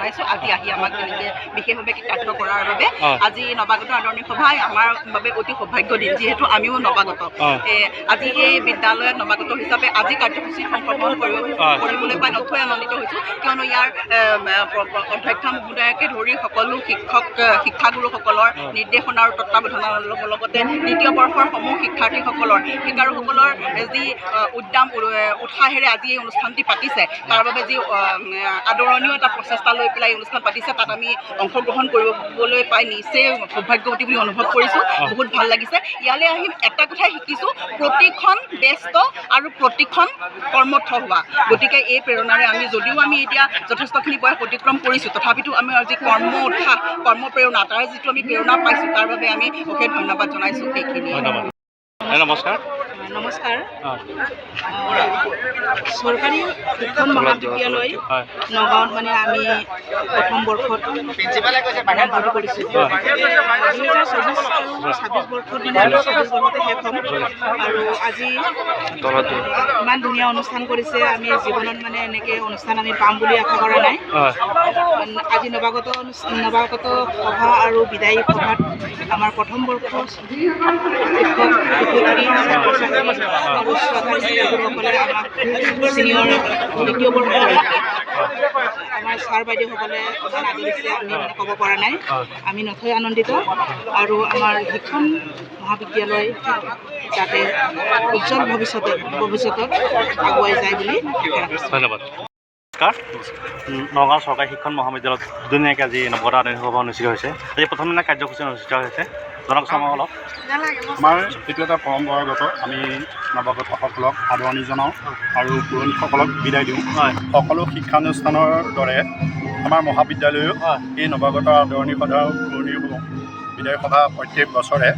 জনাইছোঁ আজি আহি আমাক তেনেকৈ বিশেষভাৱে কৃতাৰ্থ কৰাৰ বাবে। আজি নৱাগত আদৰণি সভাই আমাৰ বাবে অতি সৌভাগ্য দিন, যিহেতু আমিও নৱাগত। আজি এই বিদ্যালয়ত নৱাগত হিচাপে আজি কাৰ্যসূচীত অংশগ্ৰহণ কৰিবলৈ পাই নথৈ আনন্দিত হৈছোঁ, কিয়নো ইয়াৰ অধ্যক্ষ মহোদয়কে ধৰি সকলো শিক্ষাগুৰুসকলৰ নিৰ্দেশনা আৰু তত্বাৱধানৰ লগতে দ্বিতীয় বৰ্ষৰ সমূহ শিক্ষাৰ্থীসকলৰ যি উদ্যম উৎসাহেৰে আজি এই অনুষ্ঠানটি পাতিছে, তাৰ বাবে যি আদৰণীয় এটা প্ৰচেষ্টা লৈ পেলাই এই অনুষ্ঠান পাতিছে, তাত আমি অংশগ্ৰহণ কৰিবলৈ পাই নিচেই সৌভাগ্যৱতী বুলি অনুভৱ কৰিছোঁ। বহুত ভাল লাগিছে। ইয়ালৈ আহি এটা কথাই শিকিছোঁ, প্ৰতিখন ব্যস্ত আৰু প্ৰতিখন কৰ্মঠ হোৱা। গতিকে এই প্ৰেৰণাৰে যদিও আমি এতিয়া যথেষ্টখিনি বয়স অতিক্ৰম কৰিছোঁ, তথাপিতো আমাৰ যি কৰ্ম উৎসাহ কৰ্মপ্ৰেৰণা তাৰ যিটো আমি প্ৰেৰণা পাইছোঁ, তাৰ বাবে আমি অশেষ ধন্যবাদ জনাইছোঁ। এইখিনি। নমস্কাৰ। নমস্কাৰ। চৰকাৰী শিক্ষণ মহাবিদ্যালয় নগাঁৱত মানে আমি প্ৰথম বৰ্ষত আৰম্ভ কৰিছোঁ। 2024-26 বৰ্ষত মানে 26 বৰ্ষতে শেষ হ'ম। আৰু আজি ইমান ধুনীয়া অনুষ্ঠান কৰিছে, আমি জীৱনত মানে এনেকৈ অনুষ্ঠান আমি পাম বুলি আশা কৰা নাই। আজি নৱাগত সভা আৰু বিদায়ী সভাত আমাৰ প্ৰথম বৰ্ষৰ শিক্ষক শিক্ষয়িত্ৰী ছাত্ৰ ছাত্ৰী আৰু শ্ৰদ্ধাসকলে আমাক ছিনিয়ৰ দ্বিতীয় বৰ্ষৰ আমাৰ ছাৰ বাইদেউসকলে ইমান আদৰিছে, আমি মানে ক'ব পৰা নাই। আমি নথৈ আনন্দিত আৰু আমাৰ শিক্ষণ মহাবিদ্যালয় যাতে উজ্জ্বল ভৱিষ্যতত আগুৱাই যায় বুলি ধন্যবাদ। নমস্কাৰ। নগাঁও চৰকাৰী শিক্ষণ মহাবিদ্যালয়ত ধুনীয়াকৈ আজি নৱাগত আদৰণি সভা অনুষ্ঠিত হৈছে। আজি প্ৰথম দিনা কাৰ্যসূচী অনুষ্ঠিত হৈছে, জনাওকচোন আমাক অলপ। আমাৰ এইটো এটা পৰম্পৰাগত, আমি নৱাগতসকলক আদৰণি জনাওঁ আৰু পুৰণিসকলক বিদায় দিওঁ। সকলো শিক্ষানুষ্ঠানৰ দৰে আমাৰ মহাবিদ্যালয়েও এই নৱাগত আদৰণি সভা পুৰণি বিদায় সভা প্ৰত্যেক বছৰে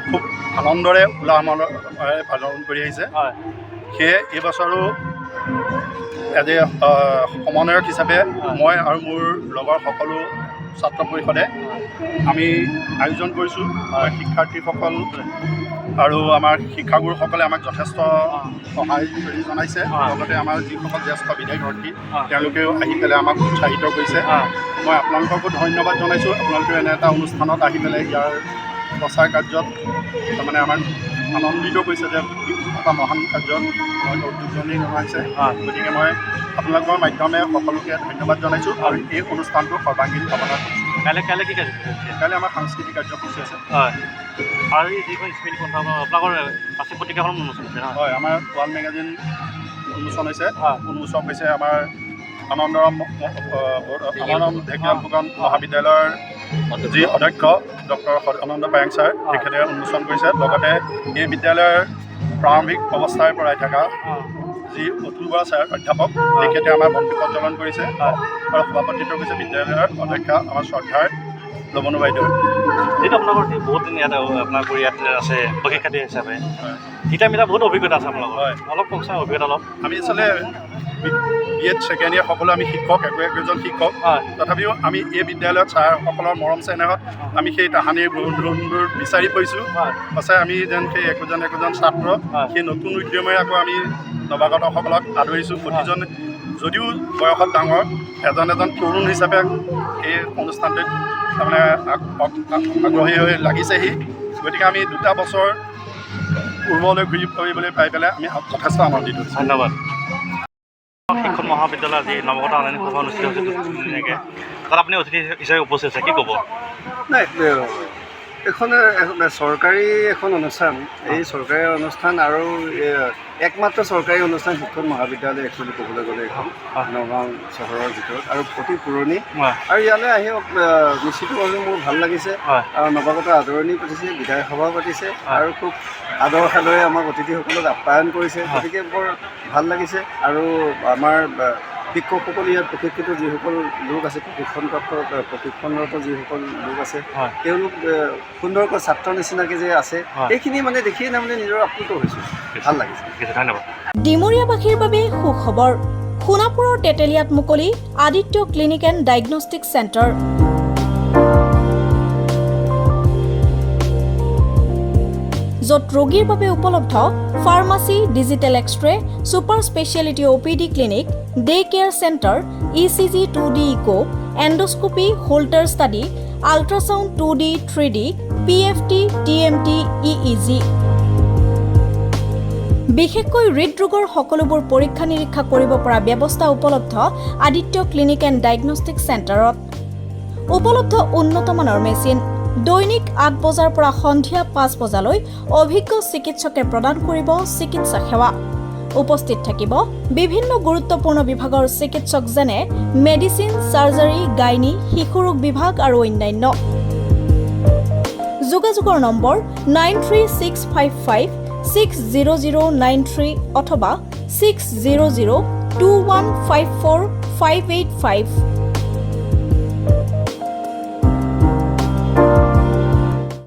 খুব আনন্দৰে উলহ মালহেৰে পালন কৰি আহিছে। সেয়ে এই বছৰো আজি সমন্বয়ক হিচাপে মই আৰু মোৰ লগৰ সকলো ছাত্ৰ পৰিষদে আমি আয়োজন কৰিছোঁ। শিক্ষাৰ্থীসকল আৰু আমাৰ শিক্ষাগুৰুসকলে আমাক যথেষ্ট সহায় জনাইছে, লগতে আমাৰ যিসকল জ্যেষ্ঠ বিধায়কী তেওঁলোকেও আহি পেলাই আমাক উৎসাহিত কৰিছে। মই আপোনালোককো ধন্যবাদ জনাইছোঁ। আপোনালোকে এনে এটা অনুষ্ঠানত আহি পেলাই ইয়াৰ প্ৰচাৰ কাৰ্যত তাৰমানে আমাক আনন্দিত কৰিছে যে এটা মহান কাৰ্যত উদ্যোগনি জনাইছে। গতিকে মই আপোনালোকৰ মাধ্যমে সকলোকে ধন্যবাদ জনাইছোঁ আৰু এই অনুষ্ঠানটো সৰ্বাংগীন কামনা কৰিছোঁ। কাইলৈ কি কাইলৈ আমাৰ সাংস্কৃতিক কাৰ্যসূচী আছে। হয়, আৰু যিখন স্মৃতি পন্থা আপোনালোকৰ পাচিক পত্ৰিকাখন উন্মোচন হৈছে। হয়, আমাৰ ৱাল মেগাজিন উন্মোচন হৈছে। উন্মোচন হৈছে আমাৰ আনন্দৰাম ঢেকীয়াল ফুকন মহাবিদ্যালয়ৰ যি অধ্যক্ষ ডক্টৰ সদানন্দ পায়েং ছাৰ, তেখেতে উন্মোচন কৰিছে। লগতে এই বিদ্যালয়ৰ প্ৰাৰম্ভিক অৱস্থাৰ পৰাই থকা যি অতুল বৰা ছাৰ অধ্যাপক, তেখেতে আমাৰ বন্তি প্ৰজ্বলন কৰিছে আৰু সভাপতিত্ব কৰিছে বিদ্যালয়ৰ অধ্যক্ষা আমাৰ শ্ৰদ্ধাৰ লবনু বাইদেউ। যিটো আপোনালোকৰ বহুত দিন ইয়াত আপোনালোকৰ ইয়াত আছে শিক্ষাৰ্থী হিচাপে, তেতিয়া আমি বহুত অভিজ্ঞতা আছে আপোনালোকৰ। হয়, অলপ কওকচোন অভিজ্ঞতা অলপ। আমি আচলতে BEd ছেকেণ্ড ইয়াৰ সকলো আমি শিক্ষক, একোজন শিক্ষক। তথাপিও আমি এই বিদ্যালয়ত ছাৰসকলৰ মৰম চেনেহত আমি সেই তাহানিৰ গুণবোৰ বিচাৰি পৰিছোঁ। সঁচাই আমি যেন সেই একোজন ছাত্ৰ সেই নতুন উদ্যমেৰে আকৌ আমি নৱাগতসকলক আদৰিছোঁ। প্ৰতিজন যদিও বয়সত ডাঙৰ, এজন তৰুণ হিচাপে এই অনুষ্ঠানটোত তাৰমানে আগ্ৰহী হৈ লাগিছেহি। গতিকে আমি 2টা বছৰ পূৰ্বলৈ ঘূৰি ফুৰিবলৈ পাই পেলাই আমি যথেষ্ট আনন্দিত। ধন্যবাদ। শিক্ষণ মহাবিদ্যালয় আজি নৱাগত আদৰণি সভা অনুষ্ঠিত হৈছে ধুনীয়াকৈ, তাত আপুনি অতিথি হিচাপে উপস্থিত আছে, কি ক'ব? নাই, এখন চৰকাৰী এখন অনুষ্ঠান, এই চৰকাৰী অনুষ্ঠান আৰু একমাত্ৰ চৰকাৰী অনুষ্ঠান শিক্ষণ মহাবিদ্যালয় একচুৱেলি ক'বলৈ গ'লে এখন নগাঁও চহৰৰ ভিতৰত আৰু অতি পুৰণি। আৰু ইয়ালৈ আহি নিশ্চিতভাৱে মোৰ ভাল লাগিছে। আৰু নৱাগত আদৰণি পাতিছে, বিদায় সভা পাতিছে আৰু খুব আদৰ সাদৰে আমাক অতিথিসকলক আপ্যায়ন কৰিছে। গতিকে বৰ ভাল লাগিছে। আৰু আমাৰ শিক্ষকসকল ইয়াত প্ৰশিক্ষিত যিসকল লোক আছে, প্ৰশিক্ষণৰত যিসকল লোক আছে, তেওঁলোক সুন্দৰকৈ ছাত্ৰ নিচিনাকৈ যে আছে, এইখিনি মানে দেখিয়ে তাৰমানে নিজৰ আপ্লুত হৈছোঁ, ভাল লাগিছে। ধন্যবাদ। ডিমৰীয়াবাসীৰ বাবে সুখবৰ। সোণাপুৰৰ তেতেলিয়াত মুকলি Aditya clinic and diagnostic centre. য'ত ৰোগীৰ বাবে উপলব্ধ pharmacy, digital X-ray, super speciality OPD clinic, day care centre, ECG 2D echo, endoscopy, Holter study, ultrasound 2D, 3D, PFT, TMT, EEG। বিশেষকৈ হৃদৰোগৰ সকলোবোৰ পৰীক্ষা নিৰীক্ষা কৰিব পৰা ব্যৱস্থা উপলব্ধ আদিত্য ক্লিনিক এণ্ড ডায়েগনষ্টিক চেণ্টাৰত। উপলব্ধ উন্নতমানৰ মেচিন। দৈনিক 8 বজাৰ পৰা সন্ধিয়া 5 বজালৈ অভিজ্ঞ চিকিৎসকে প্ৰদান কৰিব চিকিৎসা সেৱা। উপস্থিত থাকিব বিভিন্ন গুৰুত্বপূৰ্ণ বিভাগৰ চিকিৎসক যেনে মেডিচিন, চাৰ্জাৰী, গাইনী, শিশুৰোগ বিভাগ আৰু অন্যান্য। যোগাযোগৰ নম্বৰ 9365560093 অথবা 6002154585।